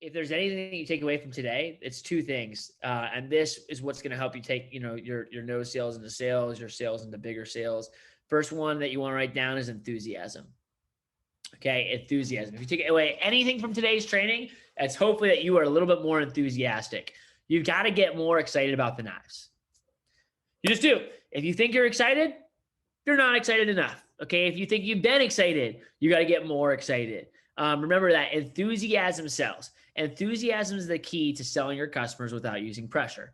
if there's anything that you take away from today, it's two things. And this is what's going to help you take, your no sales into sales, your sales into bigger sales. First one that you want to write down is enthusiasm. Okay, enthusiasm. If you take away anything from today's training, it's hopefully that you are a little bit more enthusiastic. You've got to get more excited about the knives. You just do. If you think you're excited, you're not excited enough. Okay, if you think you've been excited, you got to get more excited. Remember that enthusiasm sells. Enthusiasm is the key to selling your customers without using pressure.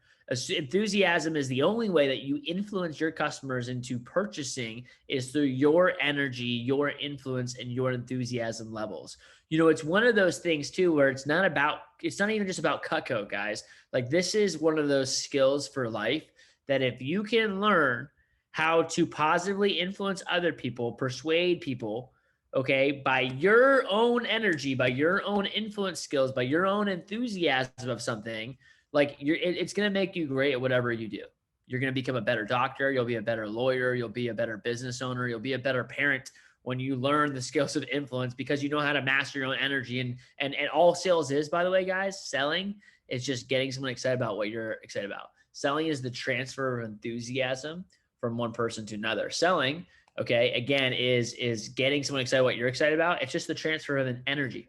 Enthusiasm is the only way that you influence your customers into purchasing is through your energy, your influence, and your enthusiasm levels. It's one of those things too, where it's not even just about Cutco, guys. Like, this is one of those skills for life that if you can learn how to positively influence other people, persuade people, okay, by your own energy, by your own influence skills, by your own enthusiasm of something, like it's going to make you great at whatever you do. You're going to become a better doctor. You'll be a better lawyer. You'll be a better business owner. You'll be a better parent when you learn the skills of influence because you know how to master your own energy. And all sales is, by the way, guys, selling is just getting someone excited about what you're excited about. Selling is the transfer of enthusiasm from one person to another. Selling, okay, again, is getting someone excited what you're excited about. It's just the transfer of an energy,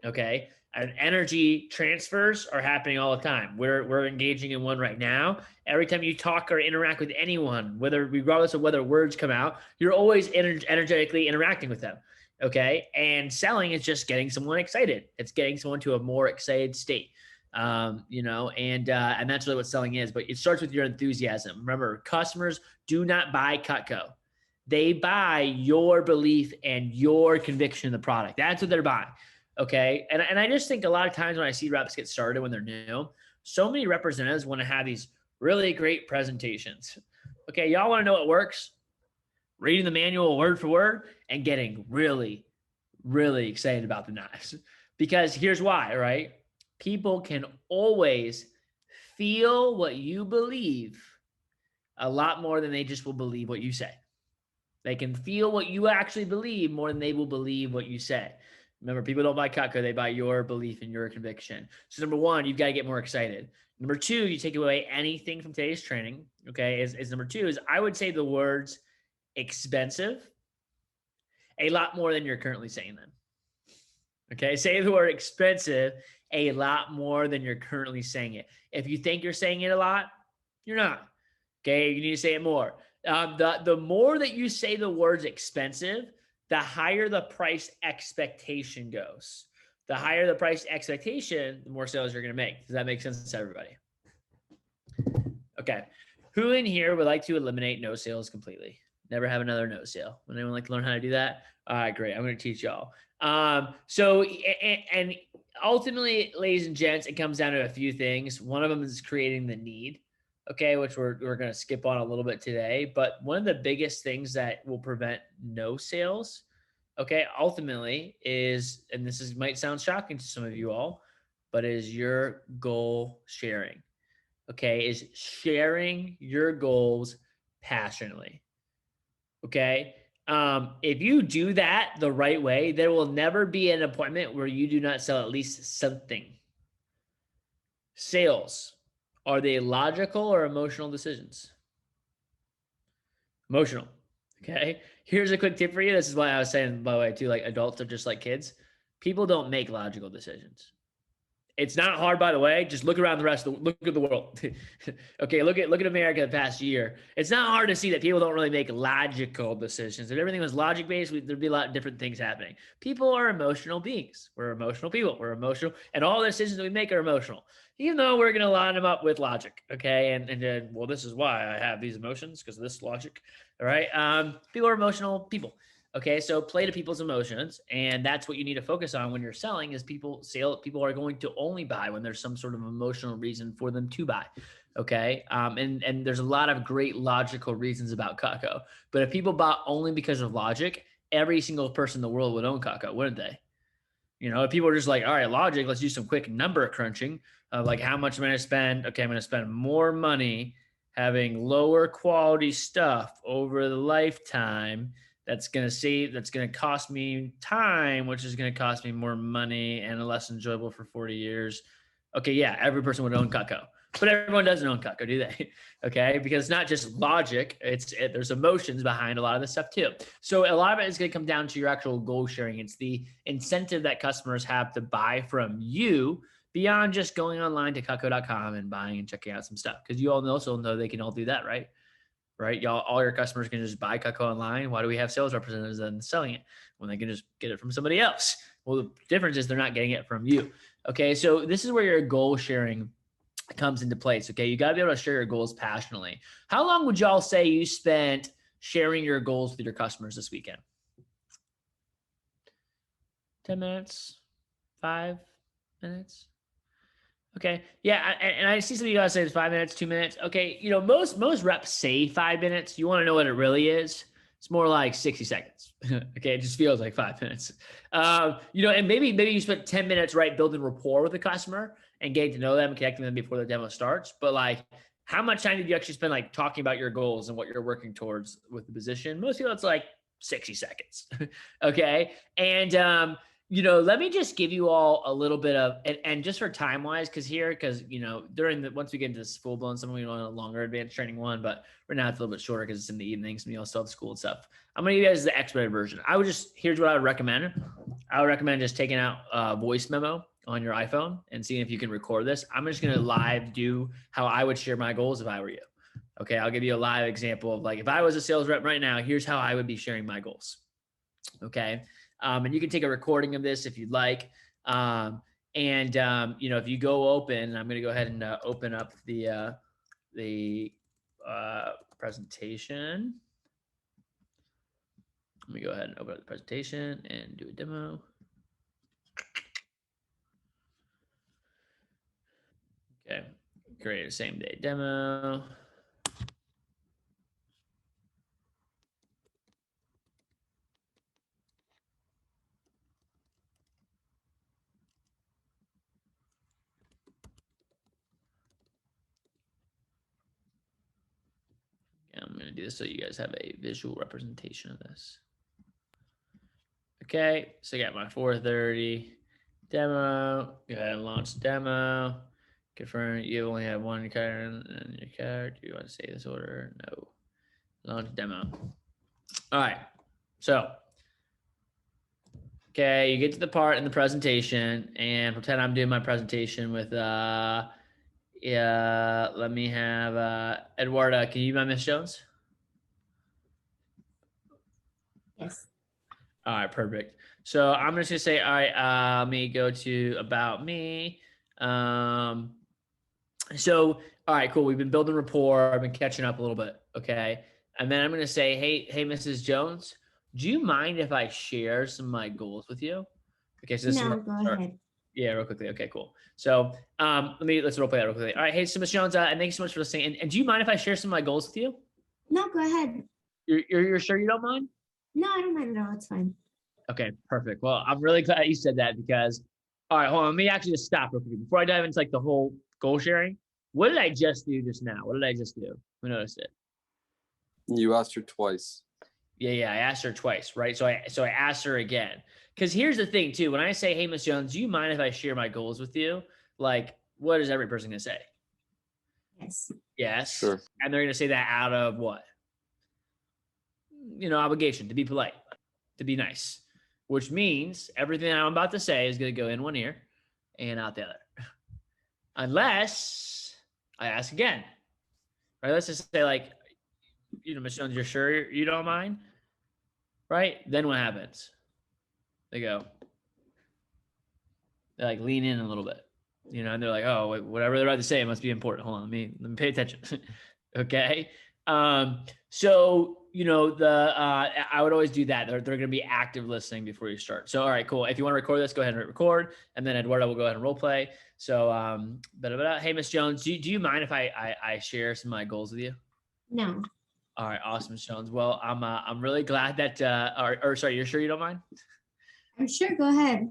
okay? And energy transfers are happening all the time. We're engaging in one right now. Every time you talk or interact with anyone, regardless of whether words come out, you're always energetically interacting with them, okay? And selling is just getting someone excited. It's getting someone to a more excited state. And that's really what selling is, but it starts with your enthusiasm. Remember, customers do not buy Cutco. They buy your belief and your conviction in the product. That's what they're buying. Okay. And I just think a lot of times when I see reps get started when they're new, so many representatives want to have these really great presentations. Okay. Y'all want to know what works? Reading the manual word for word and getting really, really excited about the knives. Because here's why, right? People can always feel what you believe a lot more than they just will believe what you say. They can feel what you actually believe more than they will believe what you say. Remember, people don't buy Cutco. They buy your belief and your conviction. So number one, you've got to get more excited. Number two, you take away anything from today's training, okay, is number two is I would say the words expensive a lot more than you're currently saying them. Okay, say the word expensive a lot more than you're currently saying it. If you think you're saying it a lot, you're not. Okay, you need to say it more. The more that you say the words expensive, the higher the price expectation goes. The higher the price expectation, the more sales you're going to make. Does that make sense to everybody? Okay. Who in here would like to eliminate no sales completely? Never have another no sale. Would anyone like to learn how to do that? All right, great. I'm going to teach y'all. So ultimately, ladies and gents, it comes down to a few things. One of them is creating the need. Okay, which we're going to skip on a little bit today. But one of the biggest things that will prevent no sales, okay, ultimately is, and this might sound shocking to some of you all, but is your goal sharing. Okay, is sharing your goals passionately. Okay, if you do that the right way, there will never be an appointment where you do not sell at least something. Sales. Are they logical or emotional decisions? Emotional. Okay. Here's a quick tip for you. This is why I was saying, by the way, too, like adults are just like kids. People don't make logical decisions. It's not hard, by the way. Just look around look at the world. Okay, look at America the past year. It's not hard to see that people don't really make logical decisions. If everything was logic-based, there'd be a lot of different things happening. People are emotional beings. We're emotional people. We're emotional, and all the decisions that we make are emotional, even though we're going to line them up with logic, okay? And well, this is why I have these emotions, because of this logic, all right? People are emotional people. Okay, so play to people's emotions, and that's what you need to focus on when you're selling is people are going to only buy when there's some sort of emotional reason for them to buy. Okay, and there's a lot of great logical reasons about Cutco, but if people bought only because of logic, every single person in the world would own Cutco, wouldn't they? If people are just like, all right, logic, let's do some quick number crunching of like how much I'm going to spend. Okay, I'm going to spend more money having lower quality stuff over the lifetime that's going to cost me time, which is going to cost me more money and less enjoyable for 40 years. Okay. Yeah. Every person would own Cutco, but everyone doesn't own Cutco, do they? Okay. Because it's not just logic. There's emotions behind a lot of this stuff too. So a lot of it is going to come down to your actual goal sharing. It's the incentive that customers have to buy from you beyond just going online to cutco.com and buying and checking out some stuff. Cause you all also know they can all do that, right? Right? Y'all, all your customers can just buy Cutco online. Why do we have sales representatives then selling it when they can just get it from somebody else? Well, the difference is they're not getting it from you. Okay. So this is where your goal sharing comes into place. Okay. You got to be able to share your goals passionately. How long would y'all say you spent sharing your goals with your customers this weekend? 10 minutes, 5 minutes. Okay. Yeah. And I see some of you guys say it's 5 minutes, 2 minutes. Okay. You know, most reps say 5 minutes. You want to know what it really is? It's more like 60 seconds. Okay. It just feels like 5 minutes. You know, and maybe you spent 10 minutes, right, building rapport with the customer and getting to know them and connecting them before the demo starts. But like, how much time did you actually spend like talking about your goals and what you're working towards with the position? Most people, it's like 60 seconds. Okay. And, you know, let me just give you all a little bit of, and just for time wise, because, you know, once we get into this full blown, some of you want a longer advanced training one, but right now it's a little bit shorter because it's in the evenings and you all still have school and stuff. I'm going to give you guys the expedited version. Here's what I would recommend. I would recommend just taking out a voice memo on your iPhone and seeing if you can record this. I'm just going to live do how I would share my goals if I were you. Okay. I'll give you a live example of like, if I was a sales rep right now, here's how I would be sharing my goals. Okay. And you can take a recording of this if you'd like. You know, if you go open, I'm going to go ahead and open up the presentation. Let me go ahead and open up the presentation and do a demo. Okay, create a same day demo. I'm going to do this so you guys have a visual representation of this. Okay, so I got my 4:30 demo. Go ahead and launch the demo. Confirm you only have one card in your card. Do you want to save this order? No. Launch demo. All right. So, okay, you get to the part in the presentation and pretend I'm doing my presentation with, let me have, Eduarda, can you be my Miss Jones? Yes. All right, perfect. So I'm just gonna say, all right, let me go to about me. So, all right, cool. We've been building rapport. I've been catching up a little bit. Okay. And then I'm going to say, hey, Mrs. Jones, do you mind if I share some of my goals with you? Okay. So this is No, go ahead. Yeah, real quickly. Okay, cool. So let's role play that real quickly. All right. Hey, so Ms. Jones, and thank you so much for listening. And do you mind if I share some of my goals with you? No, go ahead. You're sure you don't mind? No, I don't mind at all. It's fine. Okay, perfect. Well, I'm really glad you said that because, all right, hold on. Let me actually just stop real quick. Before I dive into like the whole goal sharing, what did I just do just now? What did I just do? Who noticed it? You asked her twice. Yeah, I asked her twice, right? So I asked her again. Because here's the thing too. When I say, hey, Miss Jones, do you mind if I share my goals with you? Like, what is every person gonna say? Yes. Yes. Sure. And they're gonna say that out of what? You know, obligation, to be polite, to be nice. Which means everything I'm about to say is gonna go in one ear and out the other. Unless I ask again. Right? Let's just say, like, you know, Miss Jones, you're sure you don't mind? Right? Then what happens? They like lean in a little bit, you know, and they're like, oh, wait, whatever they're about to say, it must be important. Hold on, let me pay attention. Okay. So, you know, I would always do that. They're going to be active listening before you start. So, all right, cool. If you want to record this, go ahead and record. And then Eduardo will go ahead and role play. So, hey, Miss Jones, do you mind if I share some of my goals with you? No. All right. Awesome, Miss Jones. Well, I'm really glad that, or sorry, you're sure you don't mind? I'm sure. Go ahead.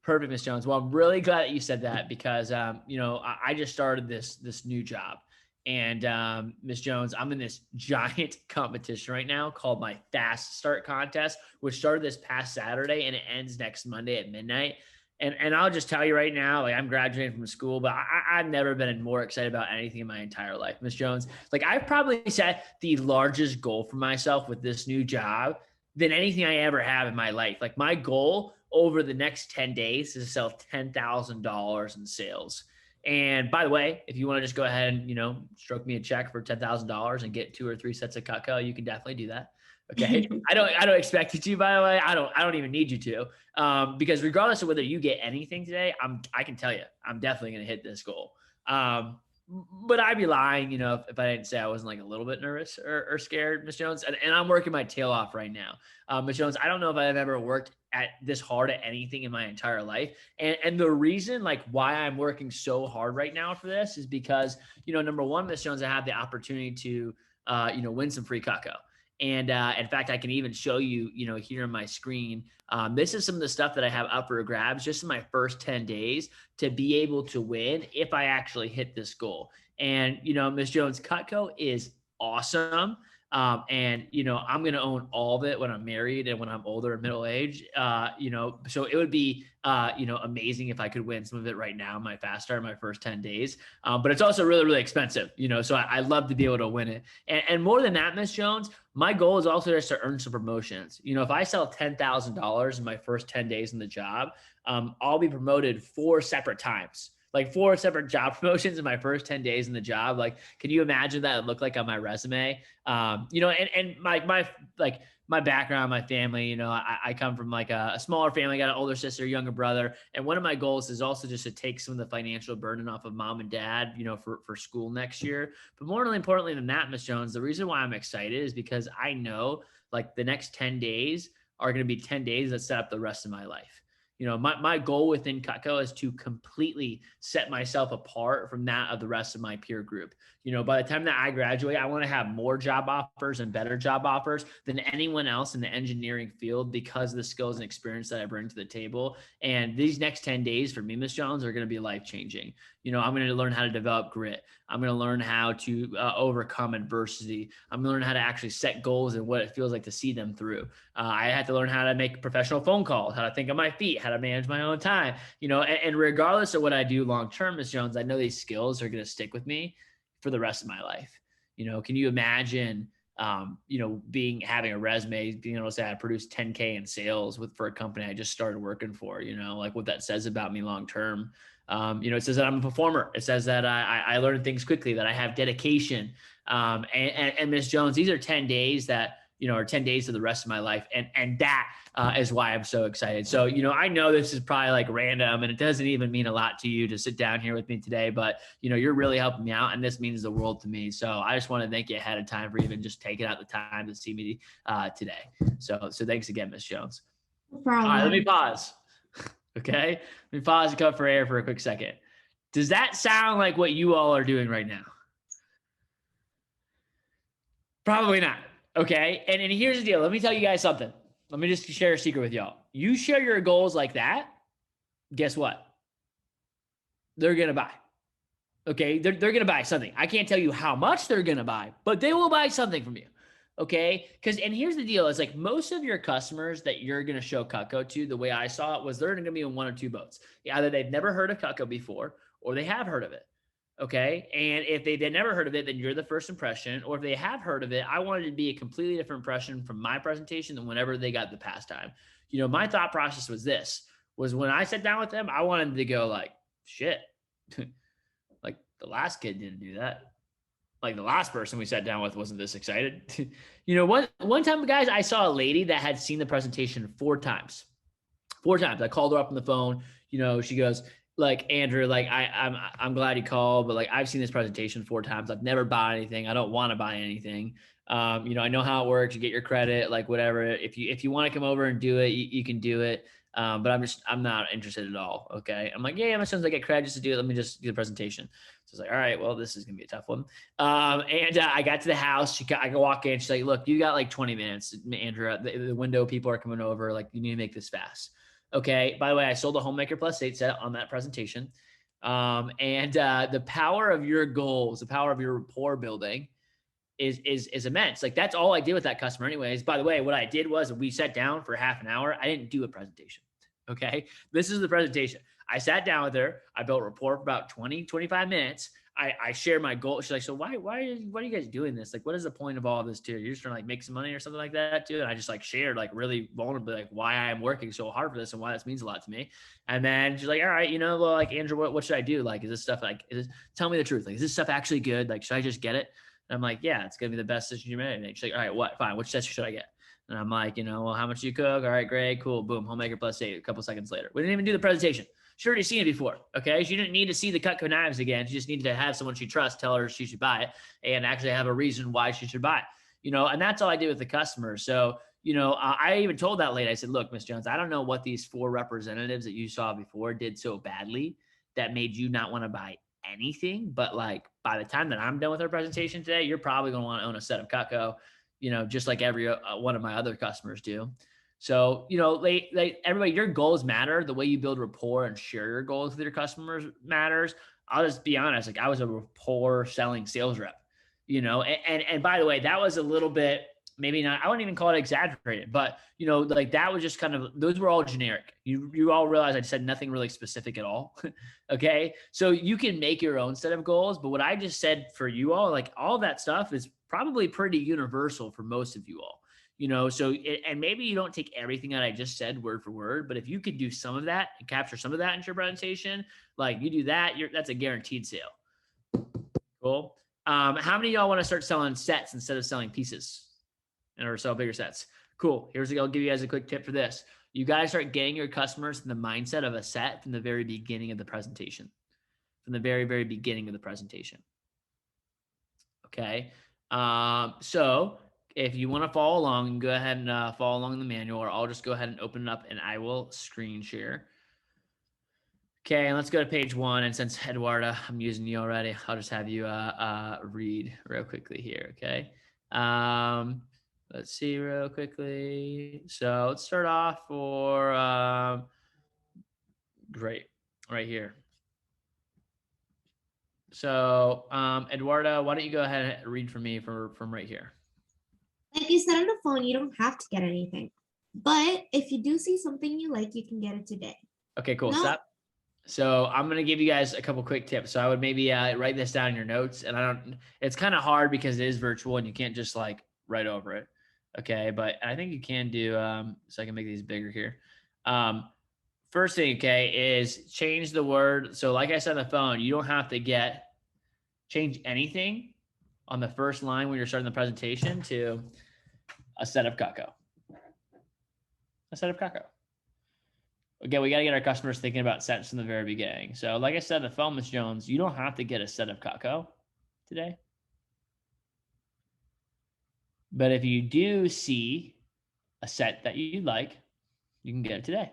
Perfect, Miss Jones. Well, I'm really glad that you said that because, you know, I just started this new job And Miss Jones, I'm in this giant competition right now called my Fast Start Contest, which started this past Saturday and it ends next Monday at midnight. And I'll just tell you right now, like I'm graduating from school, but I've never been more excited about anything in my entire life, Miss Jones. Like I've probably set the largest goal for myself with this new job than anything I ever have in my life. Like my goal over the next 10 days is to sell $10,000 in sales. And by the way, if you want to just go ahead and, stroke me a check for $10,000 and get 2 or 3 sets of Cutco, you can definitely do that. Okay. I don't expect you to, by the way. I don't even need you to. Because regardless of whether you get anything today, I can tell you, I'm definitely going to hit this goal. But I'd be lying, if I didn't say I wasn't like a little bit nervous or scared, Miss Jones. And I'm working my tail off right now. Miss Jones, I don't know if I've ever worked at this hard at anything in my entire life. And the reason like why I'm working so hard right now for this is because, number one, Miss Jones, I have the opportunity to, win some free Cutco. And in fact, I can even show you, here on my screen. This is some of the stuff that I have up for grabs just in my first 10 days to be able to win if I actually hit this goal. And, Miss Jones, Cutco is awesome. And, I'm going to own all of it when I'm married and when I'm older and middle age, so it would be, amazing if I could win some of it right now, my fast start, my first 10 days. But it's also really, really expensive, so I love to be able to win it. And more than that, Miss Jones, my goal is also just to earn some promotions. If I sell $10,000 in my first 10 days in the job, I'll be promoted 4 separate times. Like 4 separate job promotions in my first 10 days in the job. Like, can you imagine that it looked like on my resume? And my background, my family, I come from like a smaller family, got an older sister, younger brother. And one of my goals is also just to take some of the financial burden off of mom and dad, for school next year. But more importantly than that, Miss Jones, the reason why I'm excited is because I know like the next 10 days are going to be 10 days that set up the rest of my life. My goal within Cutco is to completely set myself apart from that of the rest of my peer group. By the time that I graduate, I want to have more job offers and better job offers than anyone else in the engineering field because of the skills and experience that I bring to the table. And these next 10 days for me, Miss Jones, are going to be life-changing. I'm going to learn how to develop grit. I'm going to learn how to overcome adversity. I'm going to learn how to actually set goals and what it feels like to see them through. I had to learn how to make professional phone calls, how to think on my feet, how to manage my own time, and regardless of what I do long-term, Ms. Jones, I know these skills are going to stick with me for the rest of my life. Can you imagine, having a resume, being able to say I produced 10K in sales for a company I just started working for, like what that says about me long-term. It says that I'm a performer. It says that I learn things quickly, that I have dedication. And Ms. Jones, these are 10 days that, or 10 days of the rest of my life. And that is why I'm so excited. So, I know this is probably like random and it doesn't even mean a lot to you to sit down here with me today, but you're really helping me out and this means the world to me. So I just want to thank you ahead of time for even just taking out the time to see me today. So thanks again, Ms. Jones. No problem. All right, let me pause. Okay. Let me pause and come for air for a quick second. Does that sound like what you all are doing right now? Probably not. Okay. And here's the deal. Let me tell you guys something. Let me just share a secret with y'all. You share your goals like that. Guess what? They're going to buy. Okay. They're going to buy something. I can't tell you how much they're going to buy, but they will buy something from you. Okay. And here's the deal. It's like most of your customers that you're going to show Cutco to, the way I saw it was they're going to be in one or two boats. Either they've never heard of Cutco before or they have heard of it. Okay. And if they've never heard of it, then you're the first impression. Or if they have heard of it, I wanted it to be a completely different impression from my presentation than whenever they got the past time. My thought process was when I sat down with them, I wanted them to go like, shit, like the last kid didn't do that. Like the last person we sat down with wasn't this excited. One time, guys, I saw a lady that had seen the presentation 4 times. 4 times. I called her up on the phone. She goes, like, Andrew, like I'm glad you called, but like I've seen this presentation 4 times. I've never bought anything. I don't want to buy anything. I know how it works. You get your credit, like whatever. If you want to come over and do it, you can do it. But I'm not interested at all. Okay. I'm like, yeah, my son's like, get credit just to do it. Let me just do the presentation. So I was like, all right, well, this is going to be a tough one. I got to the house. I can walk in. She's like, look, you got like 20 minutes, Andrew. The window, people are coming over. Like, you need to make this fast. Okay. By the way, I sold a Homemaker Plus 8 set on that presentation. The power of your goals, the power of your rapport building is immense. Like that's all I did with that customer anyways. By the way, what I did was we sat down for half an hour. I didn't do a presentation. Okay. This is the presentation. I sat down with her. I built rapport for about 20, 25 minutes. I shared my goal. She's like, so why are you guys doing this? Like, what is the point of all of this too? You're just trying to like make some money or something like that too. And I just like shared like really vulnerably, like why I'm working so hard for this and why this means a lot to me. And then she's like, all right, well, like Andrew, what should I do? Like, is this stuff like, tell me the truth. Like, is this stuff actually good? Like, should I just get it? And I'm like, yeah, it's going to be the best decision you made. And she's like, all right, what? Fine. Which session should I get? And I'm like, well, how much do you cook? All right, great, cool. Boom. Homemaker +8 a couple seconds later. We didn't even do the presentation. She'd already seen it before. Okay. She didn't need to see the Cutco knives again. She just needed to have someone she trusts tell her she should buy it and actually have a reason why she should buy it, and that's all I did with the customer. So, I even told that lady, I said, look, Miss Jones, I don't know what these 4 representatives that you saw before did so badly that made you not want to buy anything. But like, by the time that I'm done with our presentation today, you're probably going to want to own a set of Cutco, just like every one of my other customers do. So, everybody, your goals matter. The way you build rapport and share your goals with your customers matters. I'll just be honest. Like I was a rapport selling sales rep, and by the way, that was a little bit, maybe not, I wouldn't even call it exaggerated, but like that was just kind of, those were all generic. You all realize I said nothing really specific at all. Okay. So you can make your own set of goals, but what I just said for you all, like all that stuff is probably pretty universal for most of you all. And maybe you don't take everything that I just said word for word, but if you could do some of that and capture some of that into your presentation, like you do that, that's a guaranteed sale. Cool. How many of y'all want to start selling sets instead of selling pieces or sell bigger sets? Cool. I'll give you guys a quick tip for this. You guys start getting your customers in the mindset of a set from the very beginning of the presentation, very beginning of the presentation. Okay. So if you want to follow along, go ahead and follow along in the manual, or I'll just go ahead and open it up and I will screen share. Okay, and let's go to page 1. And since Eduarda, I'm using you already, I'll just have you read real quickly here. Okay. Let's see real quickly. So let's start off for great right here. So Eduarda, why don't you go ahead and read for me from right here? Like you said on the phone, you don't have to get anything. But if you do see something you like, you can get it today. Okay, cool. No. Stop. So I'm going to give you guys a couple quick tips. So I would maybe write this down in your notes, and it's kind of hard because it is virtual and you can't just like write over it. Okay. But I think you can do, so I can make these bigger here. First thing, okay, is change the word. So like I said on the phone, you don't have to change anything on the first line when you're starting the presentation to a set of Cutco. A set of Cutco. Again, we got to get our customers thinking about sets from the very beginning. So like I said, the phone, Ms. Jones, you don't have to get a set of Cutco today. But if you do see a set that you like, you can get it today.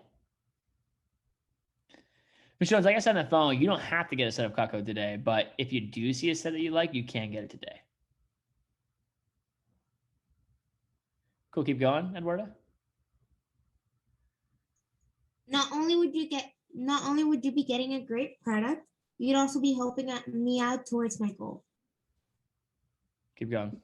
Ms. Jones, like I said on the phone, you don't have to get a set of Cutco today, but if you do see a set that you like, you can get it today. Cool, keep going, Eduarda. Not only would you be getting a great product, you'd also be helping me out towards my goal. Keep going.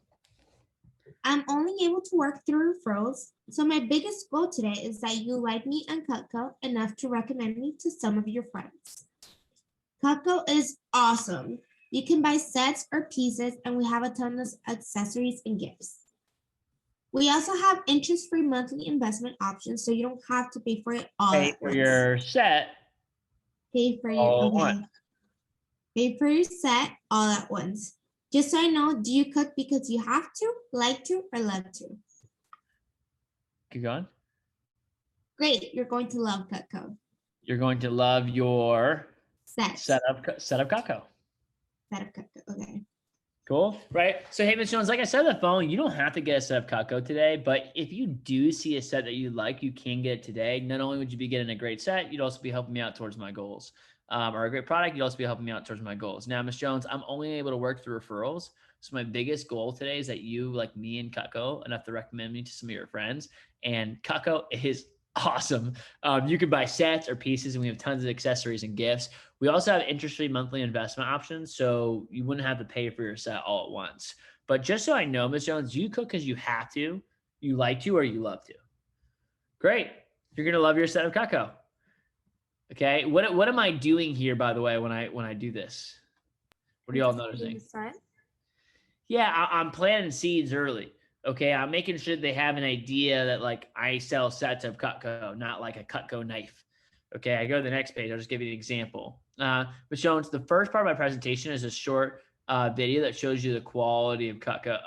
I'm only able to work through referrals, so my biggest goal today is that you like me and Cutco enough to recommend me to some of your friends. Cutco is awesome. You can buy sets or pieces, and we have a ton of accessories and gifts. We also have interest-free monthly investment options, so you don't have to pay for it all Pay at for once. your set. Pay for your all okay. once. Pay for your set all at once. Just so I know, do you cook because you have to, like to, or love to? Keep going. Great, you're going to love Cutco. You're going to love your set of Cutco. Set of Cutco, okay. Cool, right? So, hey, Ms. Jones, like I said on the phone, you don't have to get a set of Cutco today, but if you do see a set that you like, you can get it today. Not only would you be getting a great set, you'd also be helping me out towards my goals. Or a great product, you'd also be helping me out towards my goals. Now, Ms. Jones, I'm only able to work through referrals. So my biggest goal today is that you, like me and Cutco, enough to recommend me to some of your friends. And Cutco is awesome. You can buy sets or pieces, and we have tons of accessories and gifts. We also have interest-free monthly investment options, so you wouldn't have to pay for your set all at once. But just so I know, Ms. Jones, do you cook because you have to, you like to, or you love to? Great. You're gonna love your set of Cutco. Okay. What am I doing here, by the way, when I do this? What are y'all noticing? Yeah, I'm planting seeds early. Okay, I'm making sure they have an idea that like I sell sets of Cutco, not like a Cutco knife. Okay, I go to the next page. I'll just give you an example. But Jones, the first part of my presentation is a short video that shows you the quality of Cutco,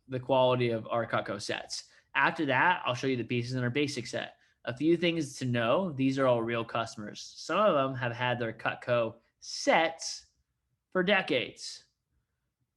the quality of our Cutco sets. After that, I'll show you the pieces in our basic set. A few things to know: these are all real customers. Some of them have had their Cutco sets for decades.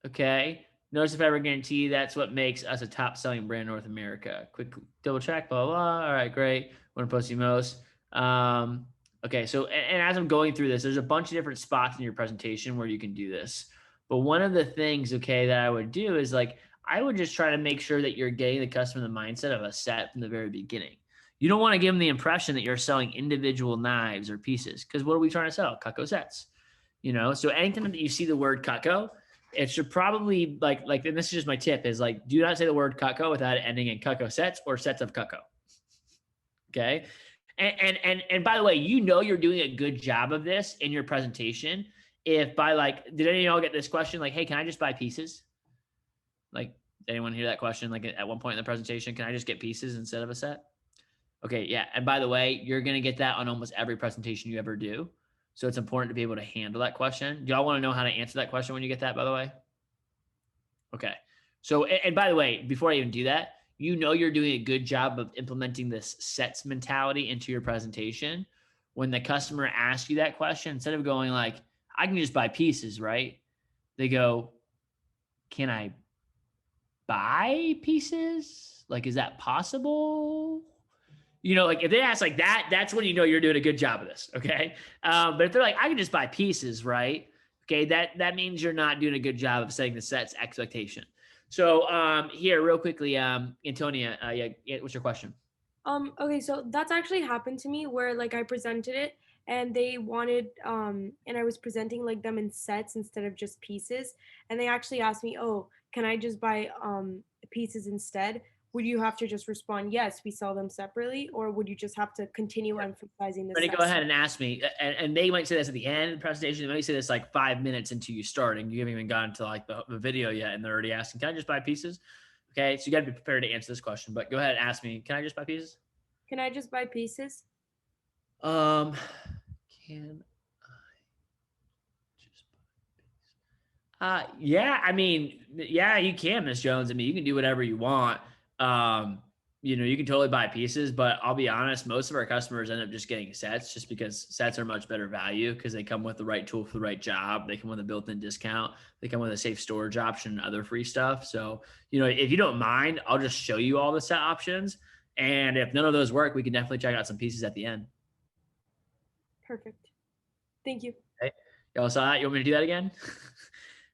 Okay. No survivor guarantee. That's what makes us a top selling brand in North America. Quick double check, blah, blah, blah. All right, great. Want to post you most. Okay, so, and as I'm going through this, there's a bunch of different spots in your presentation where you can do this. But one of the things, okay, that I would do is like, I would just try to make sure that you're getting the customer the mindset of a set from the very beginning. You don't want to give them the impression that you're selling individual knives or pieces, because what are we trying to sell? Cutco sets. You know, so anytime that you see the word Cutco, it should probably and this is just my tip is like, do not say the word Cutco without it ending in Cutco sets or sets of Cutco. Okay. And by the way, you know, you're doing a good job of this in your presentation. If by like, did any of y'all get this question? Like, hey, can I just buy pieces? Like, did anyone hear that question? Like at one point in the presentation, can I just get pieces instead of a set? Okay. Yeah. And by the way, you're going to get that on almost every presentation you ever do. So it's important to be able to handle that question. Do y'all want to know how to answer that question when you get that, by the way? Okay. So, and by the way, before I even do that, you know you're doing a good job of implementing this sets mentality into your presentation. When the customer asks you that question, instead of going like, I can just buy pieces, right? They go, can I buy pieces? Like, is that possible? You know, like if they ask like that, that's when you know you're doing a good job of this. Okay. But if they're like, I can just buy pieces, right? Okay. That means you're not doing a good job of setting the set's expectation. So here real quickly, Antonia, yeah, what's your question? Okay, so that's actually happened to me where like I presented it and they wanted and I was presenting like them in sets instead of just pieces. And they actually asked me, oh, can I just buy pieces instead? Would you have to just respond, yes, we sell them separately, or would you just have to continue emphasizing the Ready, sets? go ahead and ask me. And they might say this at the end of the presentation. They might say this like 5 minutes into you starting. You haven't even gotten to like the video yet, and they're already asking, can I just buy pieces? Okay, so you got to be prepared to answer this question. But go ahead and ask me, can I just buy pieces? Can I just buy pieces? Can I just buy pieces? Yeah, I mean, yeah, you can, Miss Jones. I mean, you can do whatever you want. You know, you can totally buy pieces, but I'll be honest, most of our customers end up just getting sets just because sets are much better value because they come with the right tool for the right job. They come with a built-in discount. They come with a safe storage option and other free stuff. So, you know, if you don't mind, I'll just show you all the set options. And if none of those work, we can definitely check out some pieces at the end. Perfect. Thank you. Okay. Y'all saw that? You want me to do that again?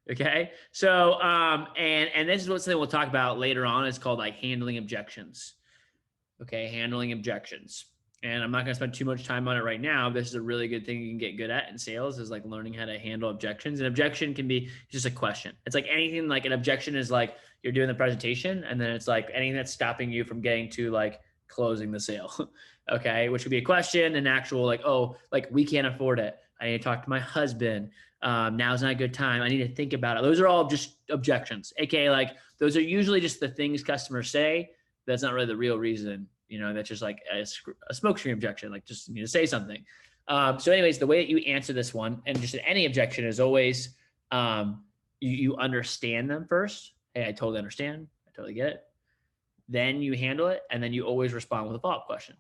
Okay. So, and this is what something we'll talk about later on. It's called like handling objections. Okay. Handling objections. And I'm not going to spend too much time on it right now. This is a really good thing you can get good at in sales is like learning how to handle objections. An objection can be just a question. It's like anything, like an objection is like you're doing the presentation and then it's like anything that's stopping you from getting to like closing the sale. Okay. Which could be a question, an actual like, oh, like we can't afford it. I need to talk to my husband. Now's not a good time. I need to think about it. Those are all just objections. AKA like those are usually just the things customers say. That's not really the real reason. You know, that's just like a smokescreen objection, like just need to say something. So anyways, the way that you answer this one and just any objection is always you understand them first. Hey, I totally understand. I totally get it. Then you handle it. And then you always respond with a follow-up question.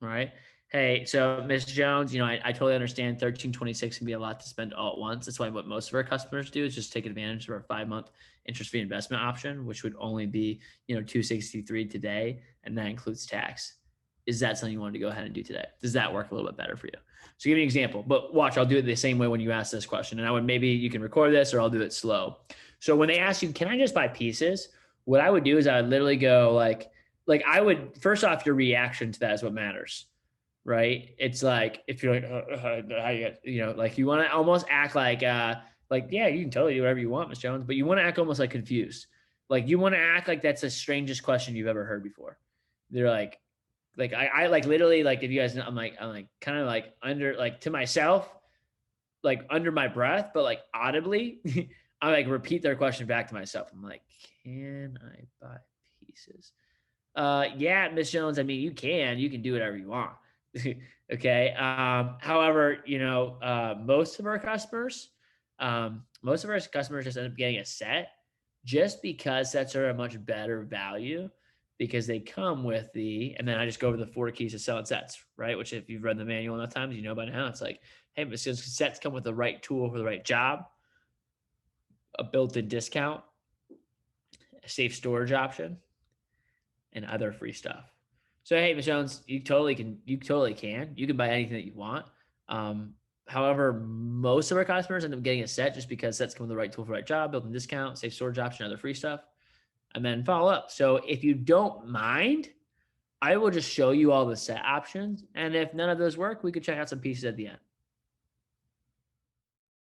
All right. Hey, so Ms. Jones, you know, I totally understand 1326 can be a lot to spend all at once. That's why what most of our customers do is just take advantage of our 5-month interest-free investment option, which would only be, you know, $263 today, and that includes tax. Is that something you wanted to go ahead and do today? Does that work a little bit better for you? So give me an example, but watch, I'll do it the same way when you ask this question. And I would maybe you can record this or I'll do it slow. So when they ask you, can I just buy pieces? What I would do is I would literally go like I would, first off, your reaction to that is what matters. right? It's like if you're like, how you know, like you want to almost act like, yeah, you can totally do whatever you want, Miss Jones, but you want to act almost like confused. Like you want to act like that's the strangest question you've ever heard before. They're like I like literally like if you guys know, I'm like kind of like under like to myself, like under my breath, but like audibly, I like repeat their question back to myself. I'm like, can I buy pieces? Yeah, Miss Jones. I mean, you can do whatever you want. Okay. However, you know, most of our customers just end up getting a set just because sets are a much better value because they come with and then I just go over the 4 keys to selling sets, right? Which if you've read the manual enough times, you know by now. It's like, hey, Miss Jones, sets come with the right tool for the right job, a built-in discount, a safe storage option, and other free stuff. So hey, Miss Jones, you totally can. You can buy anything that you want. However, most of our customers end up getting a set just because sets come with the right tool for the right job, built-in discount, safe storage option, other free stuff, and then follow up. So if you don't mind, I will just show you all the set options, and if none of those work, we could check out some pieces at the end.